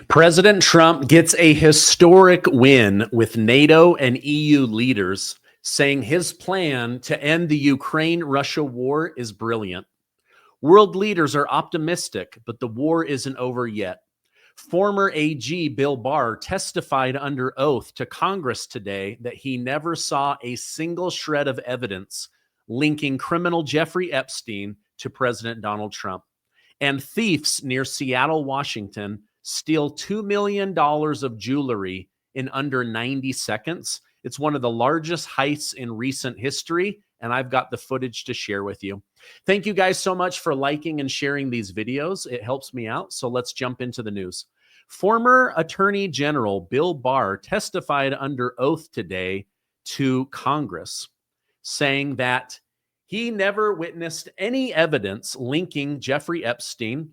President Trump gets a historic win with NATO and EU leaders saying his plan to end the Ukraine-Russia war is brilliant. World leaders are optimistic, but the war isn't over yet. Former AG Bill Barr testified under oath to Congress today that he never saw a single shred of evidence linking criminal Jeffrey Epstein to President Donald Trump. And thieves near Seattle, Washington, steal $2 million of jewelry in under 90 seconds. It's one of the largest heists in recent history, and I've got the footage to share with you. Thank you guys so much for liking and sharing these videos. It helps me out, so let's jump into the news. Former Attorney General Bill Barr testified under oath today to Congress, saying that he never witnessed any evidence linking Jeffrey Epstein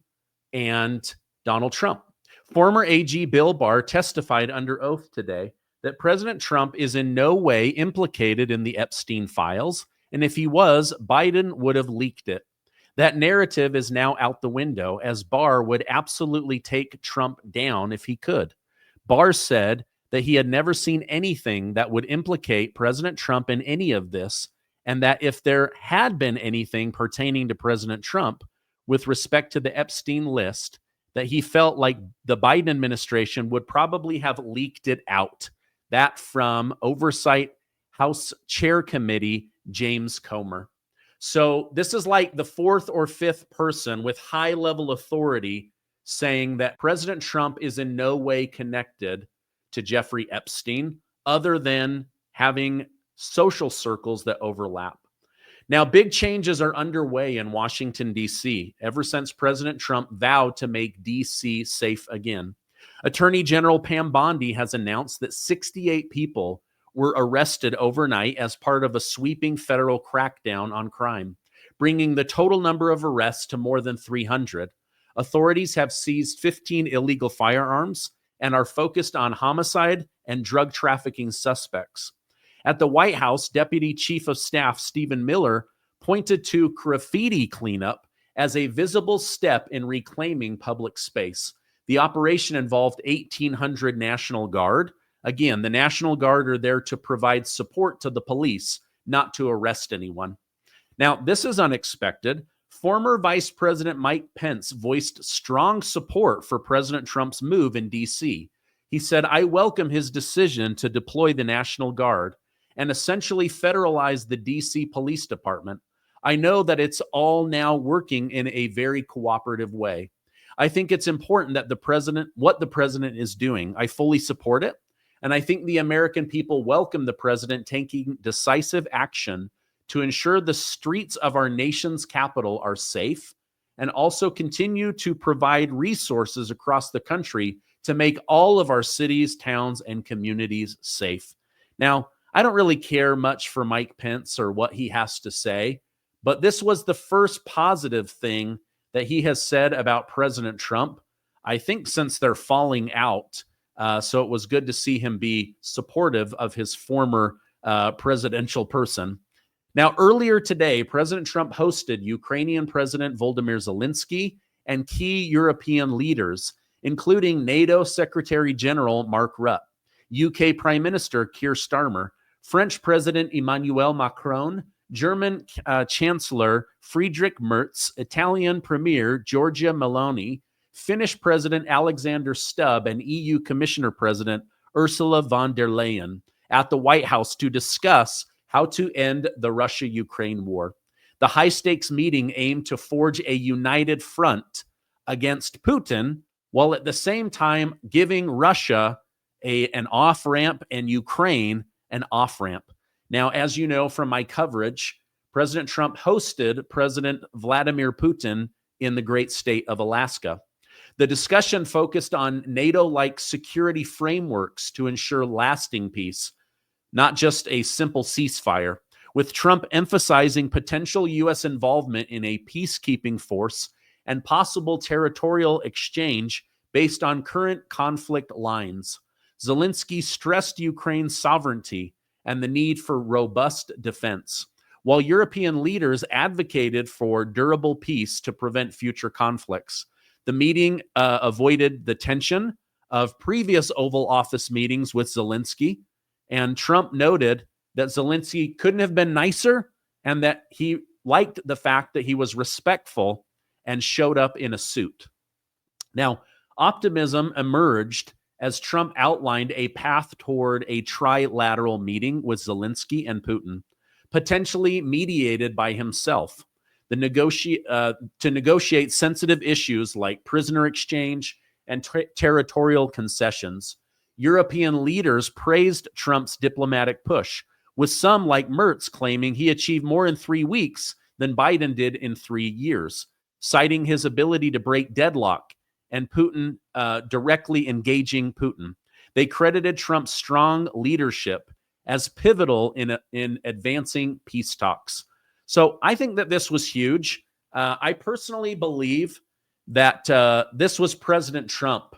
and Donald Trump. Former AG Bill Barr testified under oath today that President Trump is in no way implicated in the Epstein files, and if he was, Biden would have leaked it. That narrative is now out the window, as Barr would absolutely take Trump down if he could. Barr said that he had never seen anything that would implicate President Trump in any of this, and that if there had been anything pertaining to President Trump with respect to the Epstein list, that he felt like the Biden administration would probably have leaked it out. That from Oversight House Chair Committee James Comer. So this is like the fourth or fifth person with high-level authority saying that President Trump is in no way connected to Jeffrey Epstein, other than having social circles that overlap. Now, big changes are underway in Washington, D.C., ever since President Trump vowed to make D.C. safe again. Attorney General Pam Bondi has announced that 68 people were arrested overnight as part of a sweeping federal crackdown on crime, bringing the total number of arrests to more than 300. Authorities have seized 15 illegal firearms and are focused on homicide and drug trafficking suspects. At the White House, Deputy Chief of Staff Stephen Miller pointed to graffiti cleanup as a visible step in reclaiming public space. The operation involved 1,800 National Guard. Again, the National Guard are there to provide support to the police, not to arrest anyone. Now, this is unexpected. Former Vice President Mike Pence voiced strong support for President Trump's move in D.C. He said, "I welcome his decision to deploy the National Guard and essentially federalize the D.C. Police Department. I know that it's all now working in a very cooperative way. I think it's important that what the president is doing. I fully support it. And I think the American people welcome the president taking decisive action to ensure the streets of our nation's capital are safe and also continue to provide resources across the country to make all of our cities, towns, and communities safe." Now, I don't really care much for Mike Pence or what he has to say, but this was the first positive thing that he has said about President Trump, I think, since they're falling out. So it was good to see him be supportive of his former presidential person. Now, earlier today, President Trump hosted Ukrainian President Volodymyr Zelenskyy and key European leaders, including NATO Secretary-General Mark Rutte, UK Prime Minister Keir Starmer, French President Emmanuel Macron, German Chancellor Friedrich Merz, Italian Premier Giorgia Meloni, Finnish President Alexander Stubb, and EU Commission President Ursula von der Leyen at the White House to discuss how to end the Russia-Ukraine war. The high-stakes meeting aimed to forge a united front against Putin, while at the same time giving Russia an off-ramp and Ukraine an off-ramp. Now, as you know from my coverage, President Trump hosted President Vladimir Putin in the great state of Alaska. The discussion focused on NATO-like security frameworks to ensure lasting peace, not just a simple ceasefire, with Trump emphasizing potential U.S. involvement in a peacekeeping force and possible territorial exchange based on current conflict lines. Zelenskyy stressed Ukraine's sovereignty and the need for robust defense, while European leaders advocated for durable peace to prevent future conflicts. The meeting avoided the tension of previous Oval Office meetings with Zelenskyy, and Trump noted that Zelenskyy couldn't have been nicer and that he liked the fact that he was respectful and showed up in a suit. Now, optimism emerged as Trump outlined a path toward a trilateral meeting with Zelenskyy and Putin, potentially mediated by himself, to negotiate sensitive issues like prisoner exchange and territorial concessions. European leaders praised Trump's diplomatic push, with some like Merz claiming he achieved more in 3 weeks than Biden did in 3 years, citing his ability to break deadlock and Putin directly engaging Putin. They credited Trump's strong leadership as pivotal in advancing peace talks. So I think that this was huge. I personally believe that this was President Trump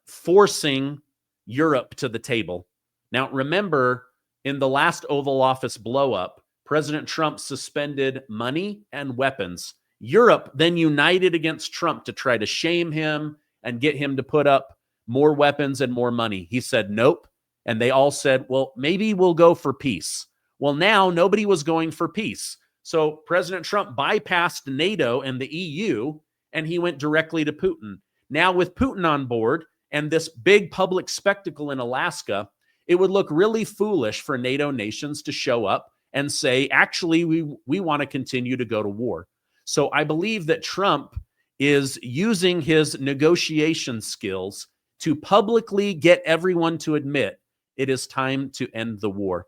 forcing Europe to the table. Now, remember, in the last Oval Office blow-up, President Trump suspended money and weapons. Europe then united against Trump to try to shame him and get him to put up more weapons and more money. He said, nope. And they all said, well, maybe we'll go for peace. Well, now nobody was going for peace. So President Trump bypassed NATO and the EU, and he went directly to Putin. Now with Putin on board and this big public spectacle in Alaska, it would look really foolish for NATO nations to show up and say, actually, we want to continue to go to war. So I believe that Trump is using his negotiation skills to publicly get everyone to admit it is time to end the war.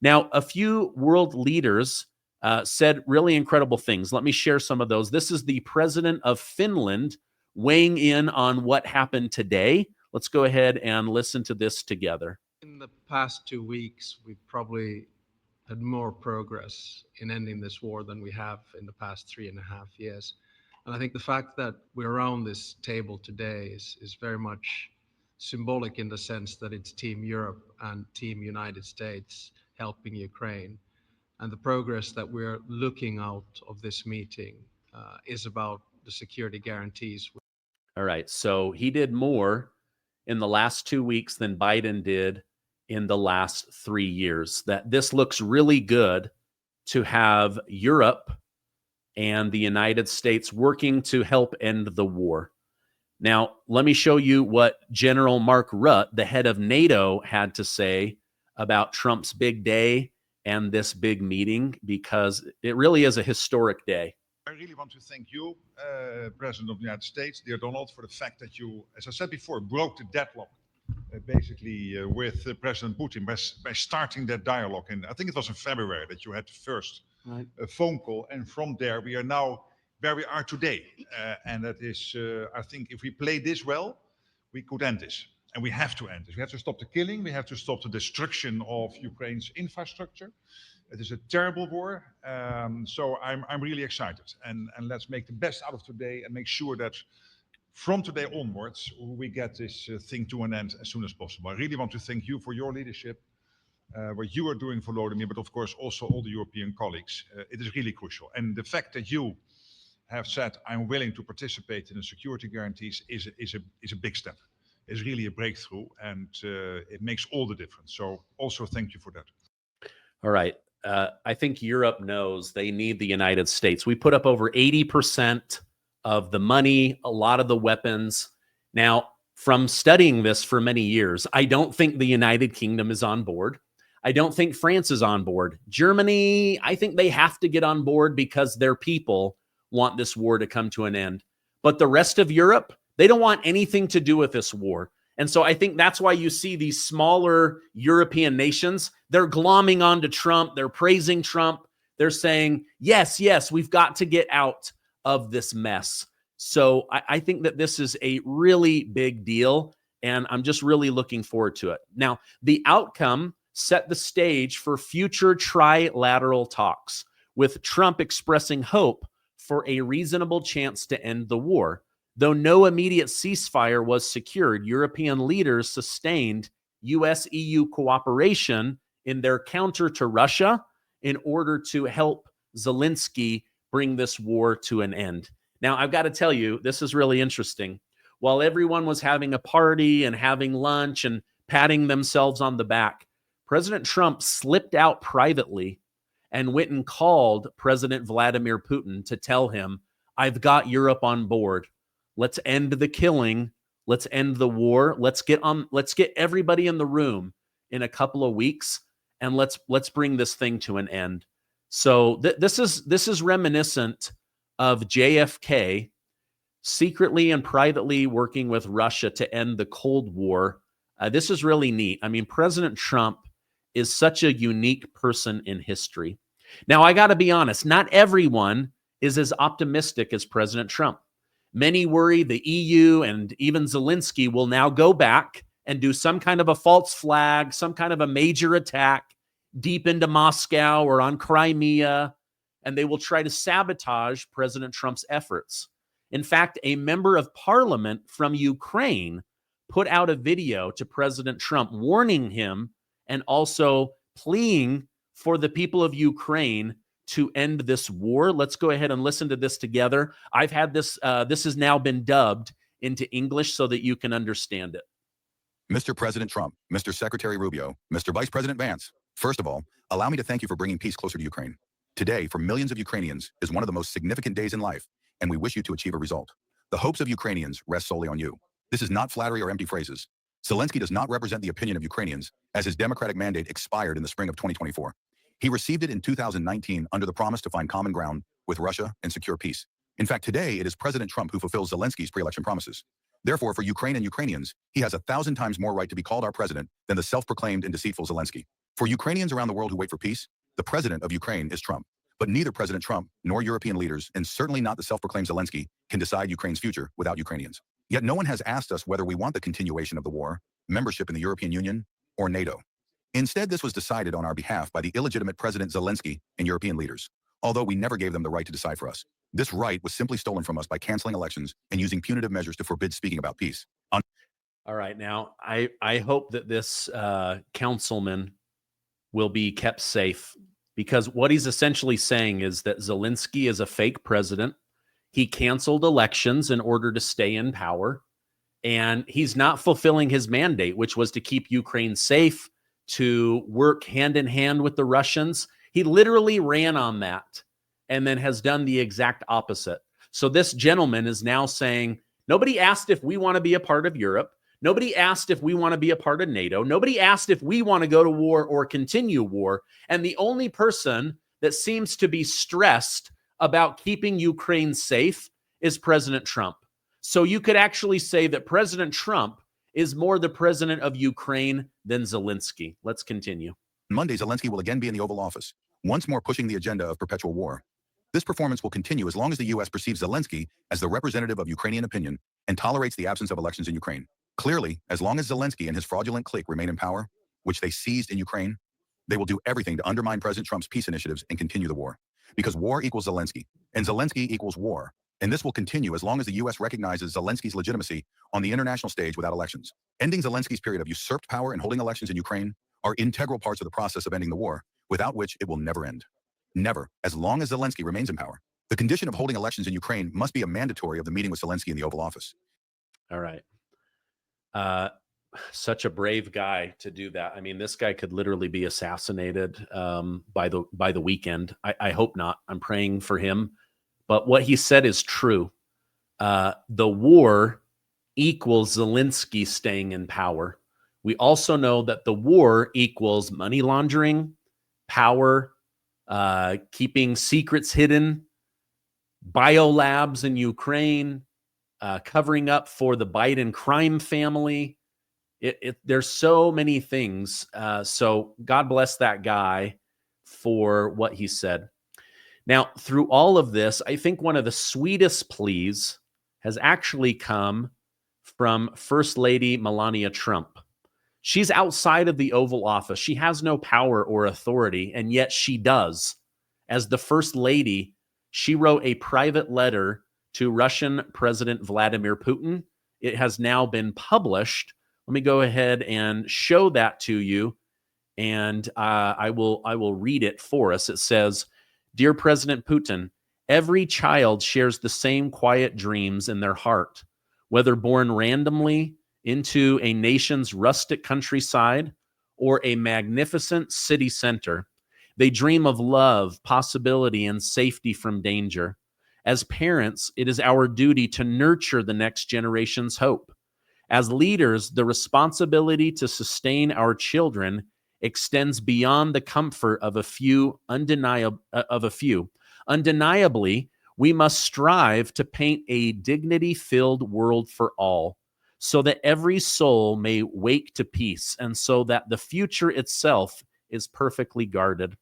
Now, a few world leaders said really incredible things. Let me share some of those. This is the president of Finland weighing in on what happened today. Let's go ahead and listen to this together. In the past 2 weeks, we've probably had more progress in ending this war than we have in the past 3.5 years. And I think the fact that we're around this table today is very much symbolic in the sense that it's Team Europe and Team United States helping Ukraine. And the progress that we're looking out of this meeting is about the security guarantees. All right. So he did more in the last 2 weeks than Biden did in the last 3 years. That this looks really good to have Europe and the United States working to help end the war. Now, let me show you what General Mark Rutte, the head of NATO, had to say about Trump's big day and this big meeting, because it really is a historic day. I really want to thank you, President of the United States, dear Donald, for the fact that you, as I said before, broke the deadlock with President Putin by starting that dialogue. And I think it was in February that you had the first phone call. And from there, we are now where we are today. And that is, I think, if we play this well, we could end this. And we have to end this. We have to stop the killing. We have to stop the destruction of Ukraine's infrastructure. It is a terrible war. So I'm really excited. And let's make the best out of today and make sure that from today onwards, we get this thing to an end as soon as possible. I really want to thank you for your leadership, what you are doing for Vladimir, but of course also all the European colleagues. It is really crucial. And the fact that you have said, I'm willing to participate in the security guarantees is a big step. It's really a breakthrough, and it makes all the difference. So also thank you for that. All right. I think Europe knows they need the United States. We put up over 80% of the money, a lot of the weapons. Now, from studying this for many years, I don't think the United Kingdom is on board. I don't think France is on board. Germany, I think they have to get on board because their people want this war to come to an end. But the rest of Europe, they don't want anything to do with this war. And so I think that's why you see these smaller European nations, they're glomming onto Trump. They're praising Trump. They're saying, yes, yes, we've got to get out of this mess. So I think that this is a really big deal, and I'm just really looking forward to it. Now, the outcome set the stage for future trilateral talks, with Trump expressing hope for a reasonable chance to end the war. Though no immediate ceasefire was secured, European leaders sustained US-EU cooperation in their counter to Russia in order to help Zelenskyy bring this war to an end. Now, I've got to tell you, this is really interesting. while everyone was having a party and having lunch and patting themselves on the back, President Trump slipped out privately and went and called President Vladimir Putin to tell him, I've got Europe on board. Let's end the killing. Let's end the war. Let's get everybody in the room in a couple of weeks, and let's bring this thing to an end. So this is reminiscent of JFK secretly and privately working with Russia to end the Cold War. This is really neat. I mean, President Trump is such a unique person in history. Now, I got to be honest, not everyone is as optimistic as President Trump. Many worry the EU and even Zelenskyy will now go back and do some kind of a false flag, some kind of a major attack deep into Moscow or on Crimea, and they will try to sabotage President Trump's efforts. In fact, a member of parliament from Ukraine put out a video to President Trump warning him and also pleading for the people of Ukraine to end this war. Let's go ahead and listen to this together. I've had this, this has now been dubbed into English so that you can understand it. Mr. President Trump, Mr. Secretary Rubio, Mr. Vice President Vance, first of all, allow me to thank you for bringing peace closer to Ukraine. Today, for millions of Ukrainians, is one of the most significant days in life, and we wish you to achieve a result. The hopes of Ukrainians rest solely on you. This is not flattery or empty phrases. Zelenskyy does not represent the opinion of Ukrainians, as his democratic mandate expired in the spring of 2024. He received it in 2019 under the promise to find common ground with Russia and secure peace. In fact, today it is President Trump who fulfills Zelenskyy's pre-election promises. Therefore, for Ukraine and Ukrainians, he has 1,000 times more right to be called our president than the self-proclaimed and deceitful Zelenskyy. For Ukrainians around the world who wait for peace, the president of Ukraine is Trump. But neither President Trump nor European leaders, and certainly not the self-proclaimed Zelenskyy, can decide Ukraine's future without Ukrainians. Yet no one has asked us whether we want the continuation of the war, membership in the European Union, or NATO. Instead, this was decided on our behalf by the illegitimate President Zelenskyy and European leaders, although we never gave them the right to decide for us. This right was simply stolen from us by canceling elections and using punitive measures to forbid speaking about peace. All right, now I hope that this councilman will be kept safe, because what he's essentially saying is that Zelenskyy is a fake president. He canceled elections in order to stay in power, and he's not fulfilling his mandate, which was to keep Ukraine safe, to work hand in hand with the Russians. He literally ran on that and then has done the exact opposite. So this gentleman is now saying, nobody asked if we want to be a part of Europe. Nobody asked if we want to be a part of NATO. Nobody asked if we want to go to war or continue war. And the only person that seems to be stressed about keeping Ukraine safe is President Trump. So you could actually say that President Trump is more the president of Ukraine than Zelenskyy. Let's continue. Monday, Zelenskyy will again be in the Oval Office, once more pushing the agenda of perpetual war. This performance will continue as long as the U.S. perceives Zelenskyy as the representative of Ukrainian opinion and tolerates the absence of elections in Ukraine. Clearly, as long as Zelenskyy and his fraudulent clique remain in power, which they seized in Ukraine, they will do everything to undermine President Trump's peace initiatives and continue the war. Because war equals Zelenskyy, and Zelenskyy equals war. And this will continue as long as the U.S. recognizes Zelenskyy's legitimacy on the international stage without elections. Ending Zelenskyy's period of usurped power and holding elections in Ukraine are integral parts of the process of ending the war, without which it will never end. Never, as long as Zelenskyy remains in power. The condition of holding elections in Ukraine must be a mandatory of the meeting with Zelenskyy in the Oval Office. All right. Such a brave guy to do that. I mean, this guy could literally be assassinated by the weekend. I hope not. I'm praying for him. But what he said is true. The war equals Zelenskyy staying in power. We also know that the war equals money laundering, power, keeping secrets hidden, biolabs in Ukraine, covering up for the Biden crime family. There's so many things. So God bless that guy for what he said. Now, through all of this, I think one of the sweetest pleas has actually come from First Lady Melania Trump. She's outside of the Oval Office. She has no power or authority, and yet she does. As the First Lady, she wrote a private letter to Russian President Vladimir Putin. It has now been published. Let me go ahead and show that to you, and I will read it for us. It says, "Dear President Putin, every child shares the same quiet dreams in their heart. whether born randomly into a nation's rustic countryside or a magnificent city center. They dream of love, possibility, and safety from danger. As parents, it is our duty to nurture the next generation's hope. As leaders, the responsibility to sustain our children extends beyond the comfort of a few. Undeniably, we must strive to paint a dignity-filled world for all, so that every soul may wake to peace, and so that the future itself is perfectly guarded.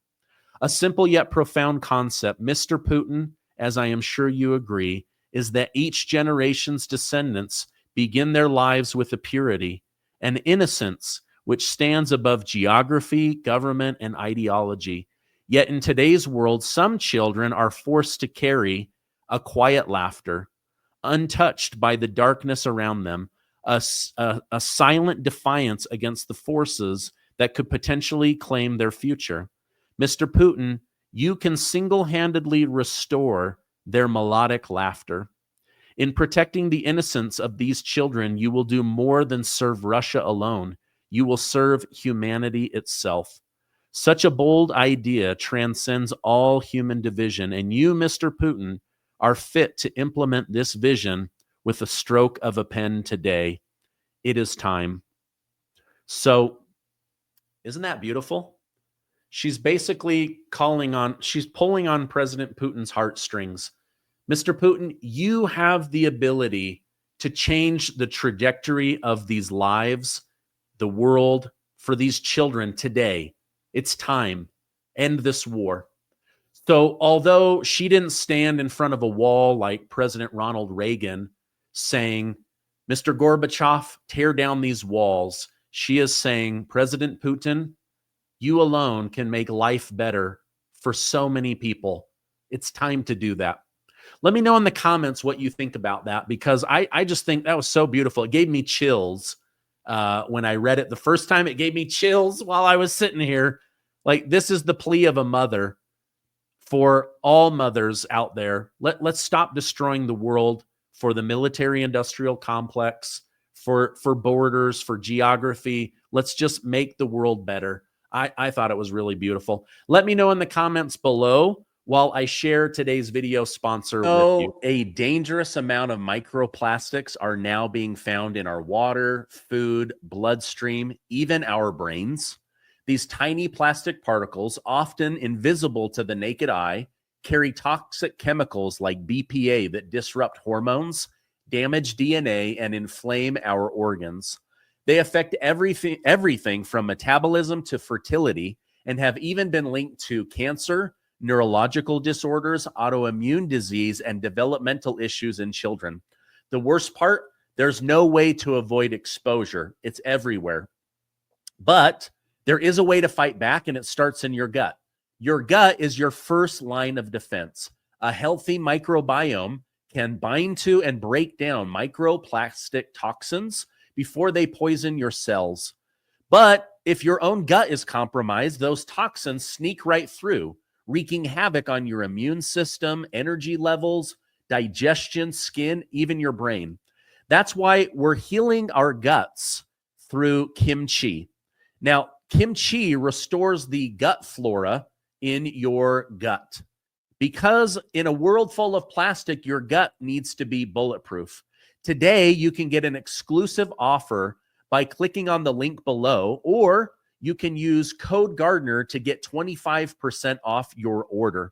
A simple yet profound concept, Mr. Putin, as I am sure you agree, is that each generation's descendants begin their lives with a purity, an innocence which stands above geography, government, and ideology. Yet in today's world, some children are forced to carry a quiet laughter, untouched by the darkness around them, a silent defiance against the forces that could potentially claim their future. Mr. Putin, you can single-handedly restore their melodic laughter. In protecting the innocence of these children, you will do more than serve Russia alone. You will serve humanity itself. Such a bold idea transcends all human division, and you, Mr. Putin, are fit to implement this vision with a stroke of a pen today. It is time. So, isn't that beautiful? She's basically she's pulling on President Putin's heartstrings. Mr. Putin, you have the ability to change the trajectory of these lives, the world, for these children today. It's time. End this war. So although she didn't stand in front of a wall like President Ronald Reagan saying, Mr. Gorbachev, tear down these walls, she is saying, President Putin, you alone can make life better for so many people. It's time to do that. Let me know in the comments what you think about that, because I just think that was so beautiful. It gave me chills when I read it the first time. It gave me chills while I was sitting here. Like, this is the plea of a mother for all mothers out there. Let's stop destroying the world for the military-industrial complex, for borders, for geography. Let's just make the world better. I thought it was really beautiful. Let me know in the comments below while I share today's video sponsor with you. A dangerous amount of microplastics are now being found in our water, food, bloodstream, even our brains. These tiny plastic particles, often invisible to the naked eye, carry toxic chemicals like BPA that disrupt hormones, damage DNA, and inflame our organs. They affect everything from metabolism to fertility, and have even been linked to cancer, neurological disorders, autoimmune disease, and developmental issues in children. The worst part, there's no way to avoid exposure. It's everywhere. But there is a way to fight back, and it starts in your gut. Your gut is your first line of defense. A healthy microbiome can bind to and break down microplastic toxins before they poison your cells. But if your own gut is compromised, those toxins sneak right through, wreaking havoc on your immune system, energy levels, digestion, skin, even your brain. That's why we're healing our guts through kimchi. Now, kimchi restores the gut flora in your gut. Because in a world full of plastic, your gut needs to be bulletproof. Today, you can get an exclusive offer by clicking on the link below, or you can use code Gardner to get 25% off your order.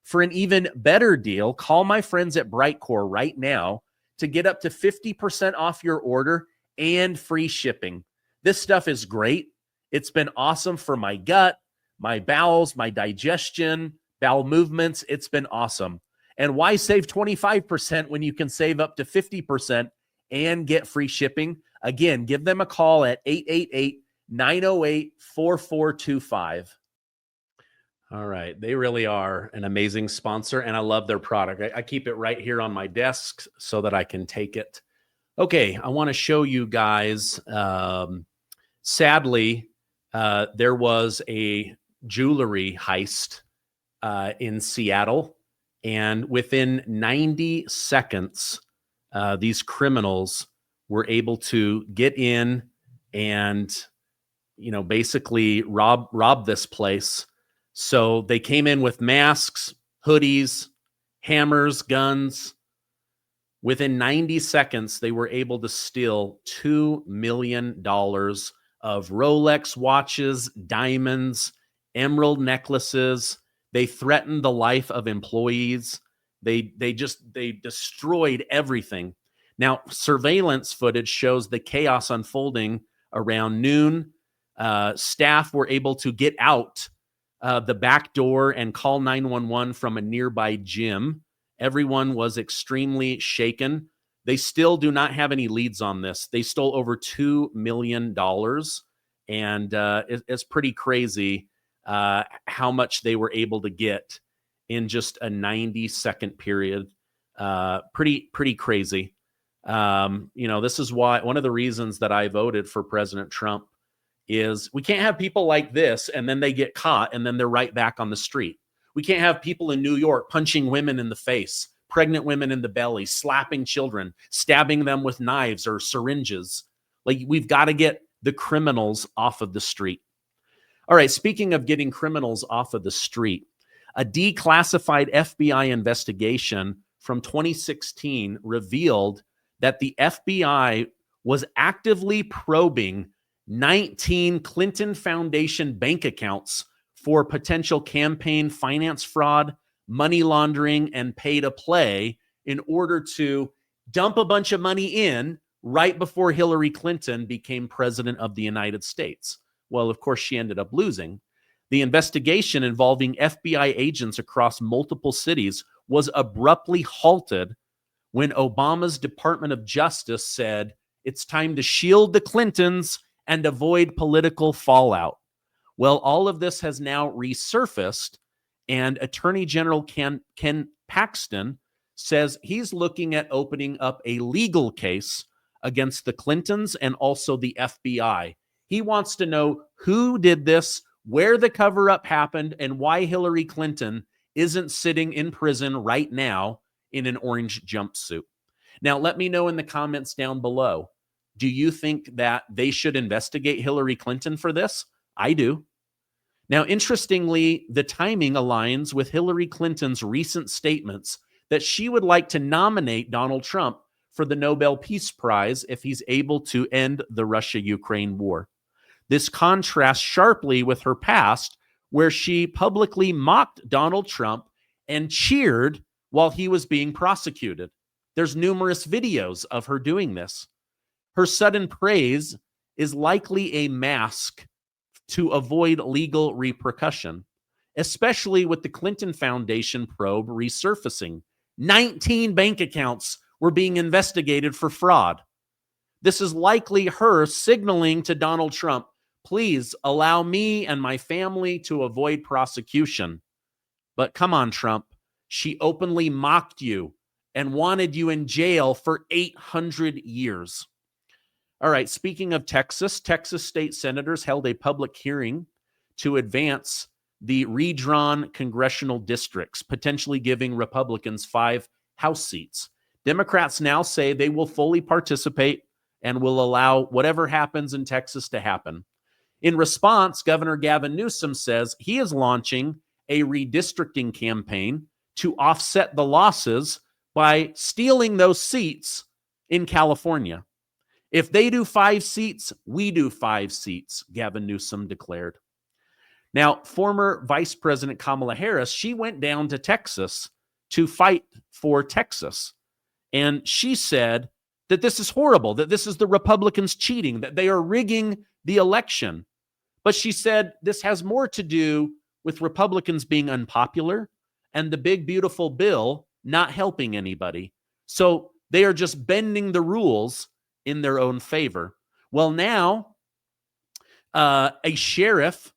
For an even better deal, call my friends at Brightcore right now to get up to 50% off your order and free shipping. This stuff is great. It's been awesome for my gut, my bowels, my digestion, bowel movements. It's been awesome. And why save 25% when you can save up to 50% and get free shipping? Again, give them a call at 888-908-4425. All right. They really are an amazing sponsor, and I love their product. I keep it right here on my desk so that I can take it. Okay. I want to show you guys, sadly, there was a jewelry heist in Seattle. And within 90 seconds, these criminals were able to get in and, basically rob this place. So they came in with masks, hoodies, hammers, guns. Within 90 seconds, they were able to steal $2 million of Rolex watches, diamonds, emerald necklaces. They threatened the life of employees. They destroyed everything. Now, surveillance footage shows the chaos unfolding around noon. Staff were able to get out the back door and call 911 from a nearby gym. Everyone was extremely shaken. They still do not have any leads on this. They stole over $2 million, and it's pretty crazy how much they were able to get in just a 90-second period. Pretty crazy. This is why one of the reasons that I voted for President Trump is we can't have people like this and then they get caught and then they're right back on the street. We can't have people in New York punching women in the face, pregnant women in the belly, slapping children, stabbing them with knives or syringes. Like, we've got to get the criminals off of the street. All right, speaking of getting criminals off of the street, a declassified FBI investigation from 2016 revealed that the FBI was actively probing 19 Clinton Foundation bank accounts for potential campaign finance fraud, money laundering, and pay to play in order to dump a bunch of money in right before Hillary Clinton became president of the United States. Well, of course, she ended up losing. The investigation involving FBI agents across multiple cities was abruptly halted when Obama's Department of Justice said it's time to shield the Clintons and avoid political fallout. Well, all of this has now resurfaced, and Attorney General Ken Paxton says he's looking at opening up a legal case against the Clintons and also the FBI. He wants to know who did this, where the cover-up happened, and why Hillary Clinton isn't sitting in prison right now in an orange jumpsuit. Now, let me know in the comments down below. Do you think that they should investigate Hillary Clinton for this? I do. Now, interestingly, the timing aligns with Hillary Clinton's recent statements that she would like to nominate Donald Trump for the Nobel Peace Prize if he's able to end the Russia-Ukraine war. This contrasts sharply with her past, where she publicly mocked Donald Trump and cheered while he was being prosecuted. There's numerous videos of her doing this. Her sudden praise is likely a mask to avoid legal repercussion, especially with the Clinton Foundation probe resurfacing. 19 bank accounts were being investigated for fraud. This is likely her signaling to Donald Trump, please allow me and my family to avoid prosecution. But come on, Trump, she openly mocked you and wanted you in jail for 800 years. All right, speaking of Texas, Texas state senators held a public hearing to advance the redrawn congressional districts, potentially giving Republicans 5 House seats. Democrats now say they will fully participate and will allow whatever happens in Texas to happen. In response, Governor Gavin Newsom says he is launching a redistricting campaign to offset the losses by stealing those seats in California. If they do 5 seats, we do 5 seats, Gavin Newsom declared. Now, former Vice President Kamala Harris, she went down to Texas to fight for Texas. And she said that this is horrible, that this is the Republicans cheating, that they are rigging the election. But she said this has more to do with Republicans being unpopular and the big, beautiful bill not helping anybody. So they are just bending the rules in their own favor. Well, now a sheriff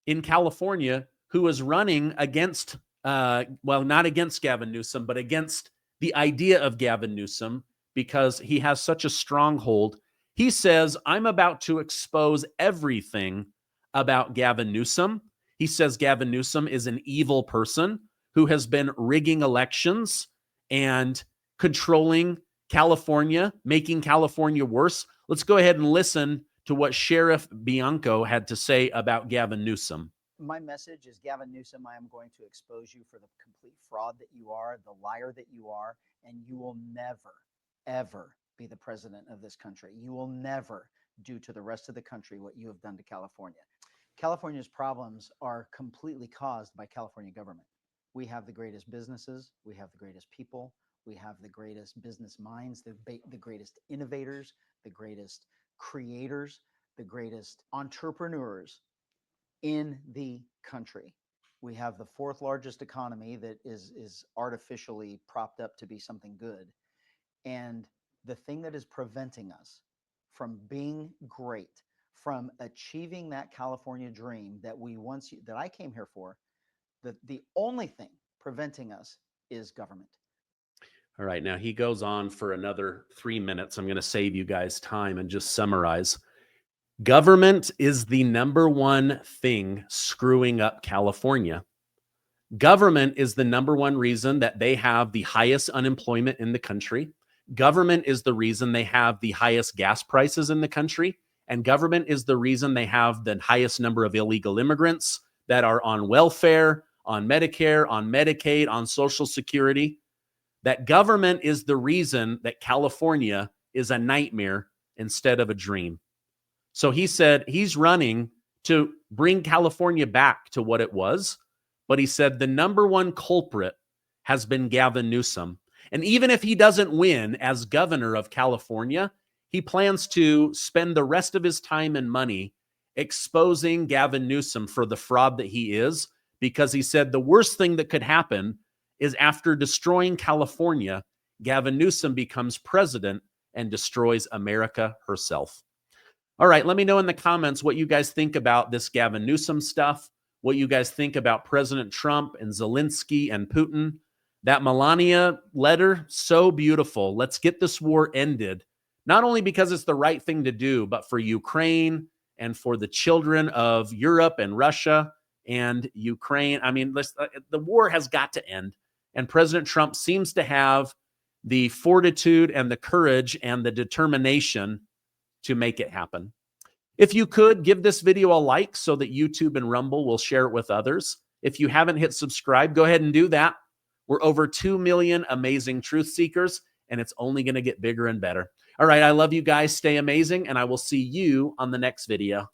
in California who is running against, not against Gavin Newsom, but against the idea of Gavin Newsom because he has such a stronghold. He says, I'm about to expose everything about Gavin Newsom. He says Gavin Newsom is an evil person who has been rigging elections and controlling California, making California worse. Let's go ahead and listen to what Sheriff Bianco had to say about Gavin Newsom. My message is, Gavin Newsom, I am going to expose you for the complete fraud that you are, the liar that you are, and you will never, ever be the president of this country. You will never do to the rest of the country what you have done to California. California's problems are completely caused by California government. We have the greatest businesses, we have the greatest people, we have the greatest business minds, the greatest innovators, the greatest creators, the greatest entrepreneurs in the country. We have the fourth largest economy that is artificially propped up to be something good. And the thing that is preventing us from being great, from achieving that California dream that that I came here for, the only thing preventing us is government. All right, now he goes on for another 3 minutes. I'm going to save you guys time and just summarize. Government is the number one thing screwing up California. Government is the number one reason that they have the highest unemployment in the country. Government is the reason they have the highest gas prices in the country. And government is the reason they have the highest number of illegal immigrants that are on welfare, on Medicare, on Medicaid, on Social Security. That government is the reason that California is a nightmare instead of a dream. So he said he's running to bring California back to what it was. But he said the number one culprit has been Gavin Newsom. And even if he doesn't win as governor of California, he plans to spend the rest of his time and money exposing Gavin Newsom for the fraud that he is, because he said the worst thing that could happen is after destroying California, Gavin Newsom becomes president and destroys America herself. All right, let me know in the comments what you guys think about this Gavin Newsom stuff, what you guys think about President Trump and Zelenskyy and Putin. That Melania letter, so beautiful. Let's get this war ended, not only because it's the right thing to do, but for Ukraine and for the children of Europe and Russia and Ukraine. I mean, the war has got to end. And President Trump seems to have the fortitude and the courage and the determination to make it happen. If you could, give this video a like so that YouTube and Rumble will share it with others. If you haven't hit subscribe, go ahead and do that. We're over 2 million amazing truth seekers, and it's only going to get bigger and better. All right, I love you guys. Stay amazing, and I will see you on the next video.